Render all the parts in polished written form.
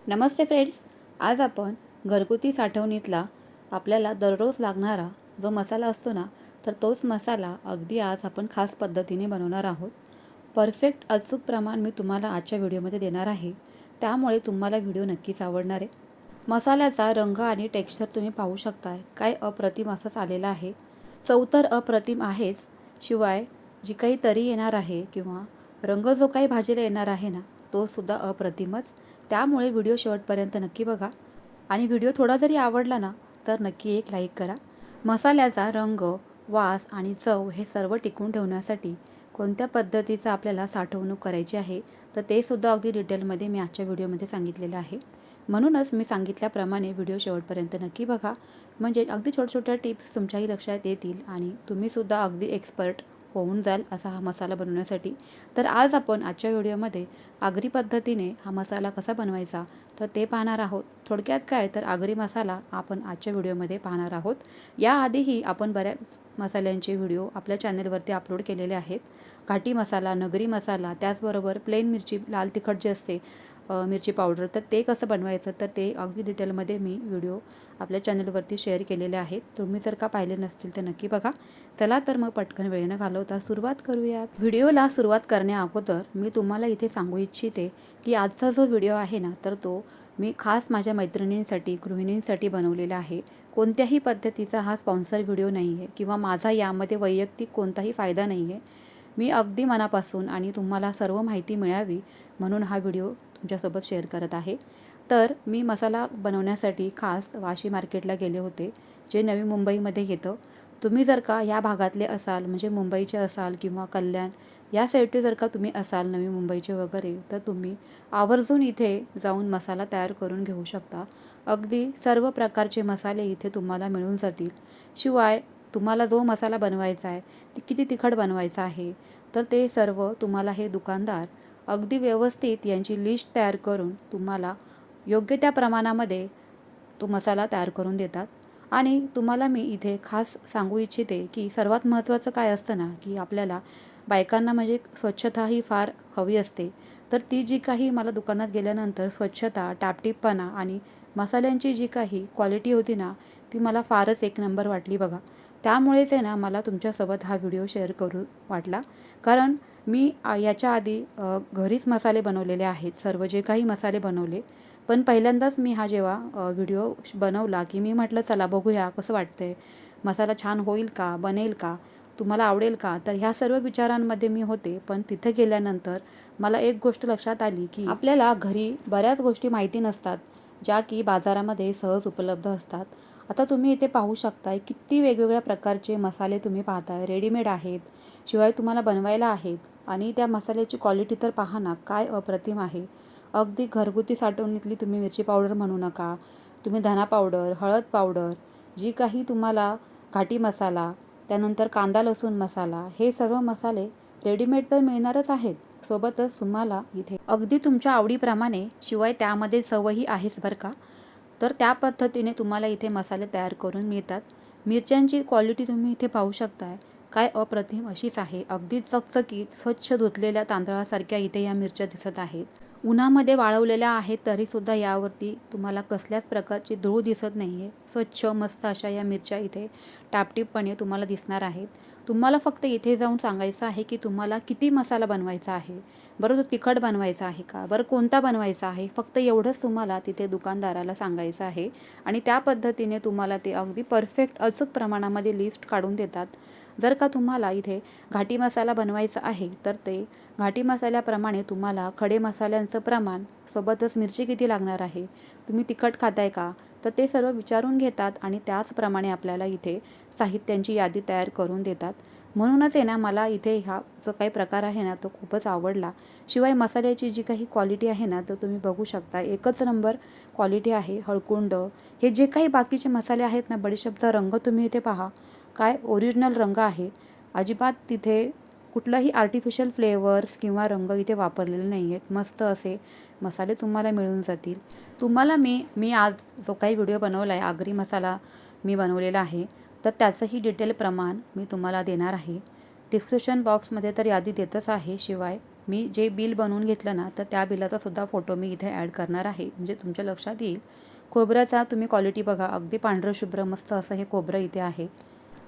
नमस्ते friends. आज आपण घरगुती साठवणीतला आपल्याला दररोज लागणारा जो मसाला असतो ना, तर तोच मसाला अगदी आज आपण खास पद्धतीने बनवणार आहोत. परफेक्ट अचूक प्रमाण मी तुम्हाला आजच्या व्हिडिओमध्ये देणार आहे, त्यामुळे तुम्हाला व्हिडिओ नक्कीच आवडणार आहे. मसाल्याचा रंग आणि टेक्स्चर तुम्ही पाहू शकताय, काय अप्रतिम असंच आलेलं आहे. चव तर अप्रतिम आहेच, शिवाय जी काही तरी येणार आहे किंवा रंग जो काही भाजीला येणार आहे ना, तो सुद्धा अप्रतिमच. त्यामुळे व्हिडिओ शेवटपर्यंत नक्की बघा आणि व्हिडिओ थोडा जरी आवडला ना, तर नक्की एक लाईक करा. मसाल्याचा रंग, वास आणि चव हे सर्व टिकवून ठेवण्यासाठी कोणत्या पद्धतीचं आपल्याला साठवणूक करायची आहे, तर ते सुद्धा अगदी डिटेलमध्ये मी आजच्या व्हिडिओमध्ये सांगितलेलं आहे. म्हणूनच मी सांगितल्याप्रमाणे व्हिडिओ शेवटपर्यंत नक्की बघा, म्हणजे अगदी छोट्या-छोट्या टिप्स तुमच्याही लक्षात येतील आणि तुम्हीसुद्धा अगदी एक्सपर्ट होऊन जाल असा हा मसाला बनवण्यासाठी. तर आज आपण आजच्या व्हिडिओमध्ये आगरी पद्धतीने हा मसाला कसा बनवायचा तर ते पाहणार आहोत. थोडक्यात काय तर आगरी मसाला आपण आजच्या व्हिडिओमध्ये पाहणार आहोत. याआधीही आपण बऱ्याच मसाल्यांचे व्हिडिओ आपल्या चॅनलवरती अपलोड केलेले आहेत. घाटी मसाला, नगरी मसाला, त्याचबरोबर प्लेन मिरची, लाल तिखट जे असते मिरची पावडर, तर ते कसं बनवायचं तर ते अगदी डिटेलमध्ये मी व्हिडिओ आपल्या चॅनलवरती शेअर केलेले आहेत. तुम्ही जर का पाहिले नसतील तर नक्की बघा. चला तर मग पटकन वेळ न घालवता सुरुवात करूयात. व्हिडिओला सुरुवात करण्याअगोदर मी तुम्हाला इथे सांगू इच्छिते की आजचा जो व्हिडिओ आहे ना, तर तो मी खास माझ्या मैत्रिणींसाठी, गृहिणींसाठी बनवलेला आहे. कोणत्याही पद्धतीचा हा स्पॉन्सर व्हिडिओ नाही आहे किंवा माझा यामध्ये वैयक्तिक कोणताही फायदा नाही आहे. मी अगदी मनापासून आणि तुम्हाला सर्व माहिती मिळावी म्हणून हा व्हिडिओ तुमच्यासोबत शेअर करत आहे. तर मी मसाला बनवण्यासाठी खास वाशी मार्केटला गेले होते, जे नवी मुंबईमध्ये येतं. तुम्ही जर का या भागातले असाल, म्हणजे मुंबईचे असाल किंवा कल्याण या साईडचे जर का तुम्ही असाल, नवी मुंबईचे वगैरे, तर तुम्ही आवर्जून इथे जाऊन मसाला तयार करून घेऊ शकता. अगदी सर्व प्रकारचे मसाले इथे तुम्हाला मिळून जातील. शिवाय तुम्हाला जो मसाला बनवायचा आहे, ते किती तिखट बनवायचा आहे, तर ते सर्व तुम्हाला हे दुकानदार अगदी व्यवस्थित यांची लिस्ट तयार करून तुम्हाला योग्य त्या प्रमाणामध्ये तो मसाला तयार करून देतात. आणि तुम्हाला मी इथे खास सांगू इच्छिते की सर्वात महत्त्वाचं काय असतं ना, की आपल्याला बायकांना म्हणजे स्वच्छता ही फार हवी असते. तर ती जी काही मला दुकानात गेल्यानंतर स्वच्छता, टापटीपपणा आणि मसाल्यांची जी काही क्वालिटी होती ना, ती मला फारच एक नंबर वाटली बघा. त्यामुळेच आहे ना, मला तुमच्यासोबत हा व्हिडिओ शेअर करू वाटला. कारण मी याच्या आधी घरीच मसाले बनवलेले आहेत, सर्व जे काही मसाले बनवले. पण पहिल्यांदाच मी हा जेव्हा व्हिडिओ बनवला, की मी म्हटलं चला बघूया कसं वाटतंय, मसाला छान होईल का, बनेल का, तुम्हाला आवडेल का. तर ह्या सर्व विचारांमध्ये मी होते. पण तिथे गेल्यानंतर मला एक गोष्ट लक्षात आली, की आपल्याला घरी बऱ्याच गोष्टी माहिती नसतात, ज्या की बाजारामध्ये सहज उपलब्ध असतात. आता तुम्ही इथे पाहू शकताय किती वेगवेगळ्या प्रकारचे मसाले तुम्ही पाहताय, रेडीमेड आहेत, शिवाय तुम्हाला बनवायला आहेत. आणि त्या मसाल्याची क्वालिटी तर पहा ना, काय अप्रतिम आहे. अगदी घरगुती साठवणीतली तुम्ही मिरची पावडर म्हणू नका, तुम्ही धना पावडर, हळद पावडर, जी काही तुम्हाला घाटी मसाला, त्यानंतर कांदा लसूण मसाला, हे सर्व मसाले रेडीमेड तर मिळणारच आहेत. सोबतच तुम्हाला इथे अगदी तुमच्या आवडीप्रमाणे, शिवाय त्यामध्ये चवही आहेच बरं का, तर त्या पद्धतीने तुम्हाला इथे मसाले तयार करून मिळतात. मिरच्यांची क्वालिटी तुम्ही इथे पाहू शकताय, काय अप्रतिम अशीच आहे. अगदी चकचकीत, स्वच्छ धुतलेल्या तांदळासारख्या इथे या मिरच्या दिसत आहेत. उन्हामध्ये वाळवलेल्या आहेत तरीसुद्धा यावरती तुम्हाला कसल्याच प्रकारची धूळ दिसत नाही आहे. स्वच्छ मस्त अशा या मिरच्या इथे टापटीपपणे तुम्हाला दिसणार आहेत. तुम्हाला फक्त इथे जाऊन सांगायचं आहे की तुम्हाला किती मसाला बनवायचा आहे, बरं तो तिखट बनवायचा आहे का, बरं कोणता बनवायचा आहे, फक्त एवढंच तुम्हाला तिथे दुकानदाराला सांगायचं आहे. आणि त्या पद्धतीने तुम्हाला ते अगदी परफेक्ट अचूक प्रमाणामध्ये लिस्ट काढून देतात. जर का तुम्हाला इथे घाटी मसाला बनवायचा आहे, तर ते घाटी मसाल्याप्रमाणे तुम्हाला खडे मसाल्यांचं प्रमाण, सोबतच मिरची किती लागणार आहे, तुम्ही तिखट खाताय का, तर ते सर्व विचारून घेतात आणि त्याचप्रमाणे आपल्याला इथे साहित्यांची यादी तयार करून देतात. म्हणूनच आहे ना, मला इथे हा जो काही प्रकार आहे ना, तो खूपच आवडला. शिवाय मसाल्याची जी काही क्वालिटी आहे ना, तर तुम्ही बघू शकता, एकच नंबर क्वालिटी आहे. हळकुंड, हे जे काही बाकीचे मसाले आहेत ना, बडीशेपचा रंग तुम्ही इथे पहा, काय ओरिजिनल रंग आहे. अजिबात तिथे कुठलाही आर्टिफिशियल फ्लेवर्स किंवा रंग इथे वापरलेले नाही आहेत. मस्त असे मसाले तुम्हाला मिळून जातील. तुम्हाला मी आज जो काही व्हिडिओ बनवला आहे, आगरी मसाला मी बनवलेला आहे, तर त्याचंही डिटेल प्रमाण मी तुम्हाला देणार आहे. डिस्क्रिप्शन बॉक्समध्ये तर यादी देतच आहे, शिवाय मी जे बिल बनवून घेतलं ना, तर त्या बिलाचा सुद्धा फोटो मी इथे ॲड करणार आहे. म्हणजे तुमच्या लक्षात येईल. खोबऱ्याचा तुम्ही क्वालिटी बघा, अगदी पांढरं शुभ्र मस्त असं हे खोबरं इथे आहे.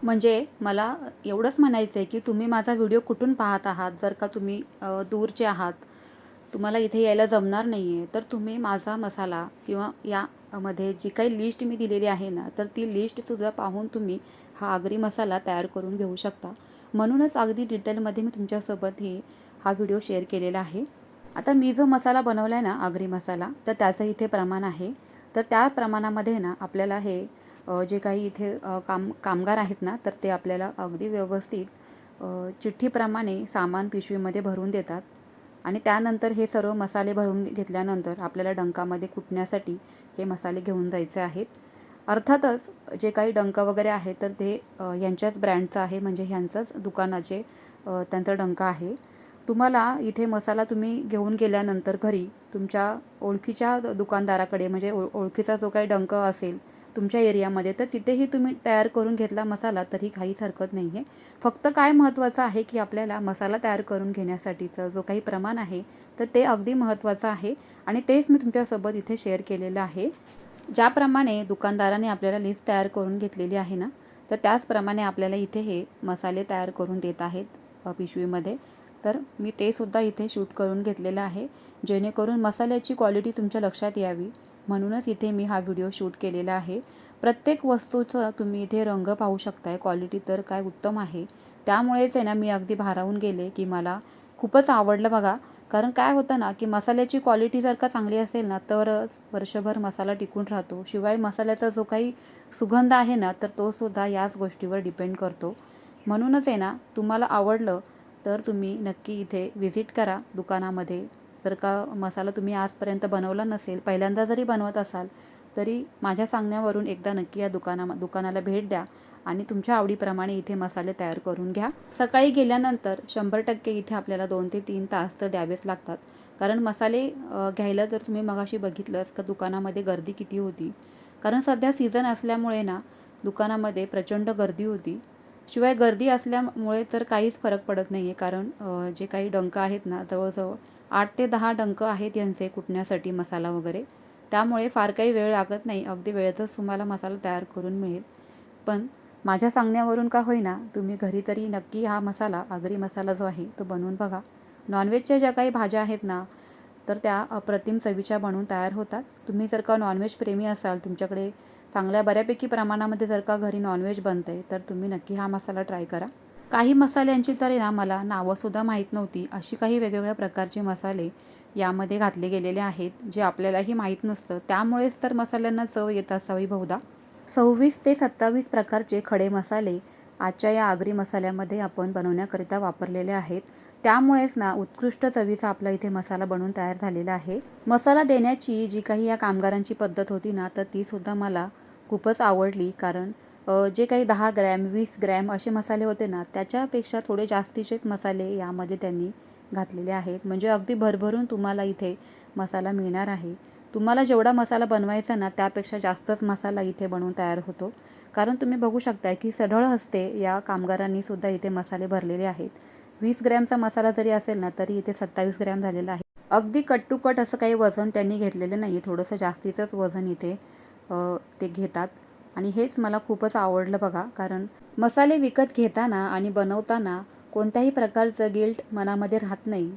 म्हणजे मला एवढंच म्हणायचं आहे, की तुम्ही माझा व्हिडिओ कुठून पाहत आहात. जर का तुम्ही दूरचे आहात, तुम्हाला इथे यायला जमणार नाही आहे, तर तुम्ही माझा मसाला किंवा यामध्ये जी काही लिस्ट मी दिलेली आहे ना, तर ती लिस्टसुद्धा पाहून तुम्ही हा आगरी मसाला तयार करून घेऊ शकता. म्हणूनच अगदी डिटेलमध्ये मी तुमच्यासोबत हा व्हिडिओ शेअर केलेला आहे. आता मी जो मसाला बनवला आहे ना, आगरी मसाला, तर त्याचं इथे प्रमाण आहे. तर त्या प्रमाणामध्ये ना आपल्याला जे काही इथे कामगार आहेत ना, तर ते आपल्याला अगदी व्यवस्थित चिठ्ठीप्रमाणे सामान पिशवीमध्ये भरून देतात. आणि त्यानंतर हे सर्व मसाले भरून घेतल्यानंतर आपल्याला डंकामध्ये कुटण्यासाठी हे मसाले घेऊन जायचे आहेत. अर्थातच जे काही डंक वगैरे आहे तर ते यांच्याच ब्रँडचं आहे, म्हणजे ह्यांचंच दुकानाचे त्यांचा डंका आहे. तुम्हाला इथे मसाला तुम्ही घेऊन गेल्यानंतर घरी तुमच्या ओळखीच्या दुकानदाराकडे, म्हणजे ओळखीचा जो काही डंक असेल तुमच्या एरियामध्ये, तर तिथेही तुम्ही तयार करून घेतला मसाला तरी काहीच हरकत नाही आहे. फक्त काय महत्त्वाचं आहे, की आपल्याला मसाला तयार करून घेण्यासाठीचं जो काही प्रमाण आहे तर ते अगदी महत्त्वाचं आहे आणि तेच मी तुमच्यासोबत इथे शेअर केलेलं आहे. ज्याप्रमाणे दुकानदाराने आपल्याला लिस्ट तयार करून घेतलेली आहे ना, तर त्याचप्रमाणे आपल्याला इथे हे मसाले तयार करून देत आहेत पिशवीमध्ये. तर मी ते सुद्धा इथे शूट करून घेतलेलं आहे, जेणेकरून मसाल्याची क्वालिटी तुमच्या लक्षात यावी, म्हणूनच इथे मी हा व्हिडिओ शूट केलेला आहे. प्रत्येक वस्तूचं तुम्ही इथे रंग पाहू शकताय, क्वालिटी तर काय उत्तम आहे. त्यामुळेच आहे ना, मी अगदी भारावून गेले, की मला खूपच आवडलं बघा. कारण काय होतं ना, की मसाल्याची क्वालिटी जर का चांगली असेल ना, तरच वर्षभर मसाला टिकून राहतो. शिवाय मसाल्याचा जो काही सुगंध आहे ना, तर तो सुद्धा याच गोष्टीवर डिपेंड करतो. म्हणूनच आहे ना, तुम्हाला आवडलं तर तुम्ही नक्की इथे व्हिजिट करा दुकानामध्ये. जर का मसाला तुम्ही आजपर्यंत बनवला नसेल, पहिल्यांदा जरी बनवत असाल, तरी माझ्या सांगण्यावरून एकदा नक्की या दुकानाला भेट द्या आणि तुमच्या आवडीप्रमाणे इथे मसाले तयार करून घ्या. सकाळी गेल्यानंतर 100% इथे आपल्याला 2 ते 3 तास तर द्यावेच लागतात. कारण मसाले घ्यायला जर तुम्ही मगाशी बघितलंच का दुकानामध्ये गर्दी किती होती. कारण सध्या सीझन असल्यामुळे ना दुकानामध्ये प्रचंड गर्दी होती. शिवाय गर्दी असल्यामुळे तर काहीच फरक पडत नाही आहे. कारण जे काही डंक आहेत ना, जवळजवळ 8 ते 10 डंक आहेत यांचे कुटण्यासाठी मसाला वगैरे. त्यामुळे फार काही वेळ लागत नाही. अगदी वेळेतच तुम्हाला मसाला तयार करून मिळेल. पण माझ्या सांगण्यावरून का होईना तुम्ही घरी तरी नक्की हा मसाला, आगरी मसाला जो आहे तो बनवून बघा. नॉनव्हेजच्या ज्या काही भाज्या आहेत ना, तर त्या अप्रतिम चवीच्या बनवून तयार होतात. तुम्ही जर का नॉनव्हेज प्रेमी असाल, तुमच्याकडे चांगल्या बऱ्यापैकी प्रमाणामध्ये जर का घरी नॉनव्हेज बनते, तर तुम्ही नक्की हा मसाला ट्राय करा. काही मसाल्यांची तर आहे ना मला नावंसुद्धा माहीत नव्हती. अशी काही वेगवेगळ्या प्रकारचे मसाले यामध्ये घातले गेलेले आहेत, जे आपल्यालाही माहीत नसतं. त्यामुळेच तर मसाल्यांना चव येत असावी बहुधा. 26 ते 27 प्रकारचे खडे मसाले आजच्या या आगरी मसाल्यामध्ये आपण बनवण्याकरिता वापरलेले आहेत. त्यामुळेच ना उत्कृष्ट चवीचा आपला इथे मसाला बनवून तयार झालेला आहे. मसाला देण्याची जी काही या कामगारांची पद्धत होती ना, तर तीसुद्धा मला खूपच आवडली. कारण जे काही 10 ग्रॅम, 20 ग्रॅम असे मसाले होते ना, त्याच्यापेक्षा थोडे जास्तीचेच मसाले यामध्ये त्यांनी घातलेले आहेत. म्हणजे अगदी भरभरून तुम्हाला इथे मसाला मिळणार आहे. तुम्हाला जेवढा मसाला बनवायचा ना, त्यापेक्षा जास्तच मसाला इथे बनवून तयार होतो. कारण तुम्ही बघू शकताय, की सढळ हस्ते या कामगारांनी सुद्धा इथे मसाले भरलेले आहेत. 20 ग्रॅमचा मसाला जरी असेल ना, तरी इथे 27 ग्रॅम झालेला आहे. अगदी कट टू कट असं काही वजन त्यांनी घेतलेलं नाही. थोडंसं जास्तीचंच वजन इथे ते घेतात आणि हेच मला खूपच आवडलं बघा. कारण मसाले विकत घेताना आणि बनवताना कोणत्याही प्रकारचं गिल्ट मनामध्ये राहत नाही.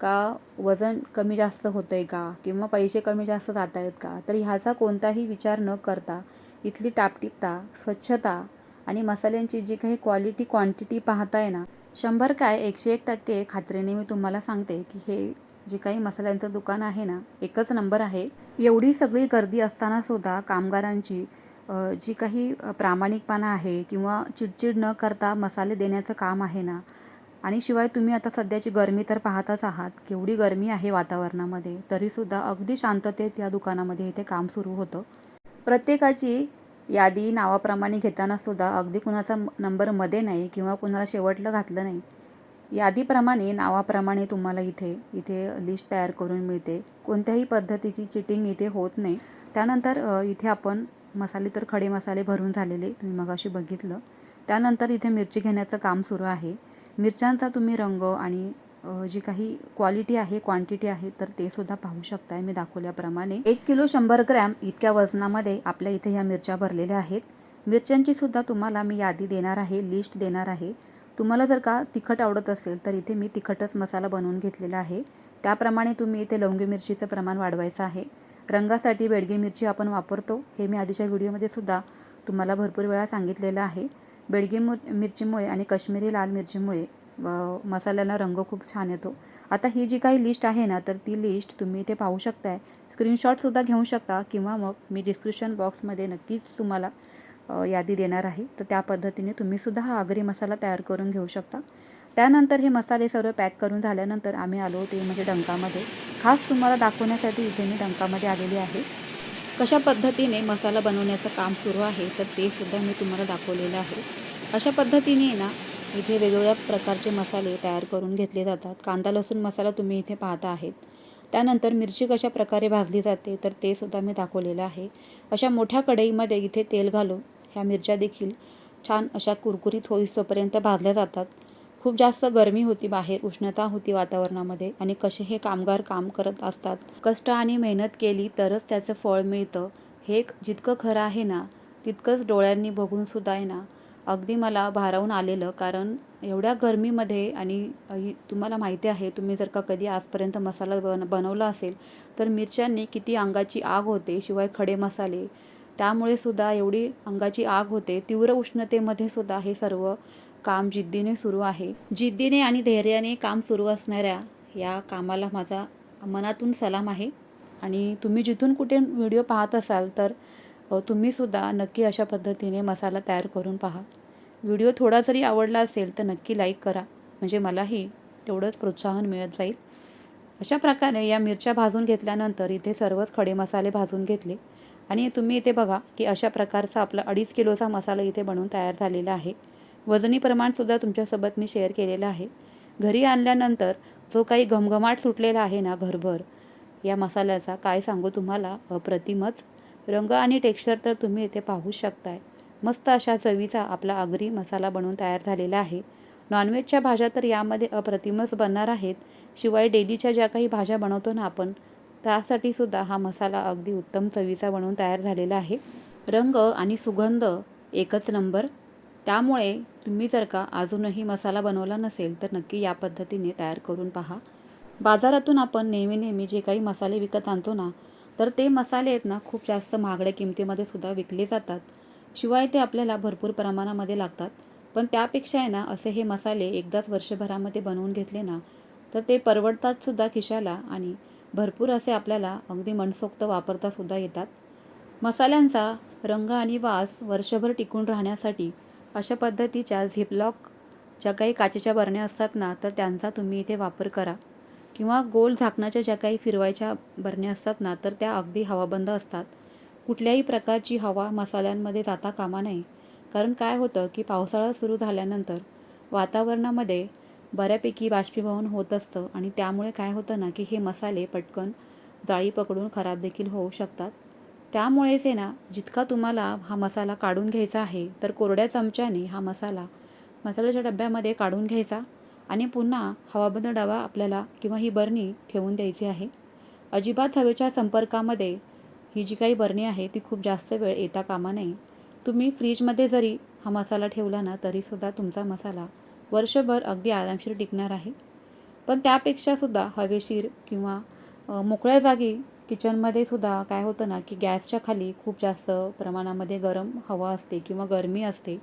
का वजन कमी जास्त होतं आहे का, किंवा पैसे कमी जास्त जात आहेत का, तर ह्याचा कोणताही विचार न करता इथली टापटीपता, स्वच्छता आणि मसाल्यांची जी काही क्वांटिटी पाहताय ना, 100 काय 101% खात्रीने मी तुम्हाला सांगते, की हे जे काही मसाल्यांचं दुकान आहे ना, एकच नंबर आहे. एवढी सगळी गर्दी असतानासुद्धा कामगारांची जी काही प्रामाणिकपणा आहे किंवा चिडचिड न करता मसाले देण्याचं काम आहे ना, आणि शिवाय तुम्ही आता सध्याची गरमी तर पाहतच आहात, केवढी गरमी आहे वातावरणामध्ये, तरीसुद्धा अगदी शांततेत या दुकानामध्ये इथे काम सुरू होतं. प्रत्येकाची यादी नावाप्रमाणे घेतानासुद्धा अगदी कुणाचा नंबर मध्ये नाही किंवा कुणाला शेवटलं घातलं नाही. यादीप्रमाणे, नावाप्रमाणे तुम्हाला इथे इथे लिस्ट तयार करून मिळते. कोणत्याही पद्धतीची चिटिंग इथे होत नाही. त्यानंतर इथे आपण मसाले तर खडे मसाले भरून झालेले तुम्ही मगाशी बघितलं. त्यानंतर इथे मिरची घेण्याचं काम सुरू आहे. मिरच्यांचा तुम्ही रंग आणि जी काही क्वालिटी आहे, क्वांटिटी आहे, तर ते सुद्धा पाहू शकताय मी दाखवल्याप्रमाणे. 1 किलो 100 ग्रॅम इतक्या वजनामध्ये आपल्या इथे ह्या मिरच्या भरलेल्या आहेत. मिरच्यांची सुद्धा तुम्हाला मी यादी देणार आहे, लिस्ट देणार आहे. तुम्हाला जर का तिखट आवडत असेल तर इथे मी तिखटच मसाला बनवून घेतलेला आहे. त्याप्रमाणे तुम्ही इथे लवंगी मिरचीचं प्रमाण वाढवायचं आहे. रंगासाठी बेडगी मिरची आपण वापरतो, हे मी आधीच्या व्हिडिओमध्ये सुद्धा तुम्हाला भरपूर वेळा सांगितलेलं आहे. बेडगी मिरचीमुळे आणि काश्मीरी लाल मिरचीमुळे मसाल्याला रंग खूप छान येतो. आता ही जी काही लिस्ट आहे ना, तर ती लिस्ट तुम्ही इथे पाहू शकताय. स्क्रीनशॉटसुद्धा घेऊ शकता किंवा मग मी डिस्क्रिप्शन बॉक्समध्ये नक्कीच तुम्हाला यादी देणार आहे. तर त्या पद्धतीने तुम्हीसुद्धा हा आगरी मसाला तयार करून घेऊ शकता. त्यानंतर हे मसाले सर्व पॅक करून झाल्यानंतर आम्ही आलो ते म्हणजे डंकामध्ये. खास तुम्हाला दाखवण्यासाठी इथे मी डंकामध्ये आलेली आहे. कशा पद्धतीने मसाला बनवण्याचं काम सुरू आहे तर ते सुद्धा मी तुम्हाला दाखवलेलं आहे. अशा पद्धतीने ना इथे वेगवेगळ्या प्रकारचे मसाले तयार करून घेतले जातात. कांदा लसूण मसाला तुम्ही इथे पाहता आहेत. त्यानंतर मिरची कशा प्रकारे भाजली जाते तर ते सुद्धा मी दाखवलेलं आहे. अशा मोठ्या कढईमध्ये इथे तेल घालून ह्या मिरच्या देखील छान अशा कुरकुरीत होईस्तोपर्यंत भाजल्या जातात. खूप जास्त गरमी होती बाहेर, उष्णता होती वातावरणामध्ये आणि कसे हे कामगार काम करत असतात. कष्ट आणि मेहनत केली तरच त्याचं फळ मिळतं, हे जितकं खरं आहे ना, तितकंच डोळ्यांनी बघूनसुद्धा आहे ना, अगदी मला भारावून आलेलं. कारण एवढ्या गरमीमध्ये आणि तुम्हाला माहिती आहे, तुम्ही जर का कधी आजपर्यंत मसाला बनवला असेल तर मिरच्यांनी किती अंगाची आग होते, शिवाय खडे मसाले त्यामुळे सुद्धा एवढी अंगाची आग होते. तीव्र उष्णतेमध्ये सुद्धा हे सर्व काम जिद्दीने सुरू आहे. जिद्दीने आणि धैर्याने काम सुरू असणाऱ्या या कामाला माझा मनातून सलाम आहे. आणि तुम्ही जिथून कुठे व्हिडिओ पाहत असाल तर तुम्हीसुद्धा नक्की अशा पद्धतीने मसाला तयार करून पहा. व्हिडिओ थोडा जरी आवडला असेल तर नक्की लाईक करा, म्हणजे मलाही तेवढंच प्रोत्साहन मिळत जाईल. अशा प्रकारे या मिरच्या भाजून घेतल्यानंतर इथे सर्वच खडे मसाले भाजून घेतले आणि तुम्ही इथे बघा की अशा प्रकारचा आपला 2.5 किलोचा मसाला इथे बनवून तयार झालेला आहे. वजनी प्रमाणसुद्धा तुमच्यासोबत मी शेअर केलेलं आहे. घरी आणल्यानंतर जो काही घमघमाट सुटलेला आहे ना घरभर या मसाल्याचा, काय सांगू तुम्हाला, अप्रतिमच. रंग आणि टेक्स्चर तर तुम्ही इथे पाहू शकताय. मस्त अशा चवीचा आपला आगरी मसाला बनवून तयार झालेला आहे. नॉनव्हेजच्या भाज्या तर यामध्ये अप्रतिमच बनणार आहेत. शिवाय डेलीच्या ज्या काही भाज्या बनवतो ना आपण, त्यासाठी सुद्धा हा मसाला अगदी उत्तम चवीचा बनवून तयार झालेला आहे. रंग आणि सुगंध एकच नंबर. त्यामुळे तुम्ही जर का अजूनही मसाला बनवला नसेल तर नक्की या पद्धतीने तयार करून पहा. बाजारातून आपण नेहमी जे काही मसाले विकत आणतो ना, तर ते मसाले आहेत ना खूप जास्त महागड्या किमतीमध्ये सुद्धा विकले जातात. शिवाय ते आपल्याला भरपूर प्रमाणामध्ये लागतात. पण त्यापेक्षा आहे ना असे हे मसाले एकदाच वर्षभरामध्ये बनवून घेतले ना तर ते परवडतात सुद्धा खिशाला आणि भरपूर असे आपल्याला अगदी मनसोक्त वापरता सुद्धा येतात. मसाल्यांचा रंग आणि वास वर्षभर टिकून राहण्यासाठी अशा पद्धतीच्या झिपलॉक ज्या काही काचेच्या बरण्या असतात ना, तर त्यांचा तुम्ही इथे वापर करा. किंवा गोल झाकणाच्या ज्या काही फिरवायच्या बरण्या असतात ना, तर त्या अगदी हवाबंद असतात. कुठल्याही प्रकारची हवा मसाल्यांमध्ये जाता कामा नये. कारण काय होतं की पावसाळा सुरू झाल्यानंतर वातावरणामध्ये बऱ्यापैकी बाष्पीभवन होत असतं आणि त्यामुळे काय होतं ना की हे मसाले पटकन जाळी पकडून खराब देखील होऊ शकतात. त्यामुळेच आहे ना, जितका तुम्हाला हा मसाला काढून घ्यायचा आहे तर कोरड्या चमच्याने हा मसाल्याच्या डब्यामध्ये काढून घ्यायचा आणि पुन्हा हवाबंद डबा आपल्याला किंवा ही बरणी ठेवून द्यायची आहे. अजिबात हवेच्या संपर्कामध्ये ही जी काही बरणी आहे ती खूप जास्त वेळ येता कामा नये. तुम्ही फ्रीजमध्ये जरी हा मसाला ठेवला ना तरीसुद्धा तुमचा मसाला वर्षभर अगदी आरामशीर टिकणार आहे. पण त्यापेक्षासुद्धा हवेशीर किंवा मोकळ्या जागी किचनमध्ये सुद्धा काय होतं ना की गॅसच्या खाली खूप जास्त प्रमाणामध्ये गरम हवा असते किंवा गरमी असते.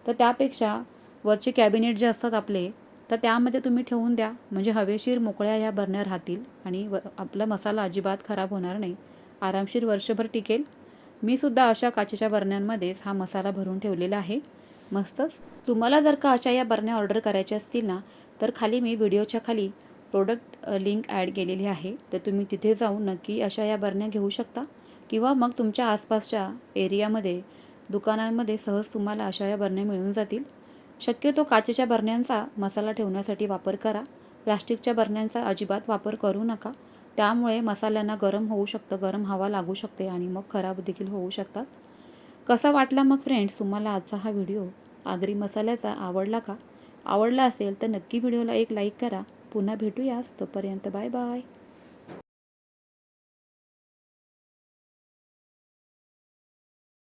तर त्यापेक्षा वरचे कॅबिनेट जे असतात आपले, तर त्यामध्ये तुम्ही ठेवून द्या, म्हणजे हवेशीर मोकळ्या या बरण्या राहतील आणि आपला मसाला अजिबात खराब होणार नाही, आरामशीर वर्षभर टिकेल. मी सुद्धा अशा काचेच्या बरण्यांमध्येच हा मसाला भरून ठेवलेला आहे. मस्तच. तुम्हाला जर का अशा या बरण्या ऑर्डर करायच्या असतील ना, तर खाली मी व्हिडिओच्या खाली प्रोडक्ट लिंक ॲड केलेली आहे, तर तुम्ही तिथे जाऊन नक्की अशा या बरण्या घेऊ शकता किंवा मग तुमच्या आसपासच्या एरियामध्ये दुकानांमध्ये सहज तुम्हाला अशा या बरण्या मिळून जातील. शक्यतो काचेच्या बरण्यांचा मसाला ठेवण्यासाठी वापर करा. प्लास्टिकच्या बरण्यांचा अजिबात वापर करू नका. त्यामुळे मसाल्यांना गरम होऊ शकतं, गरम हवा लागू शकते आणि मग खराब देखील होऊ शकतात. कसा वाटला मग फ्रेंड्स तुम्हाला आजचा हा व्हिडिओ आगरी मसाल्याचा? आवडला का? आवडला असेल तर नक्की व्हिडिओला एक लाईक करा. पुन्हा भेटूयाच. तोपर्यंत बाय बाय.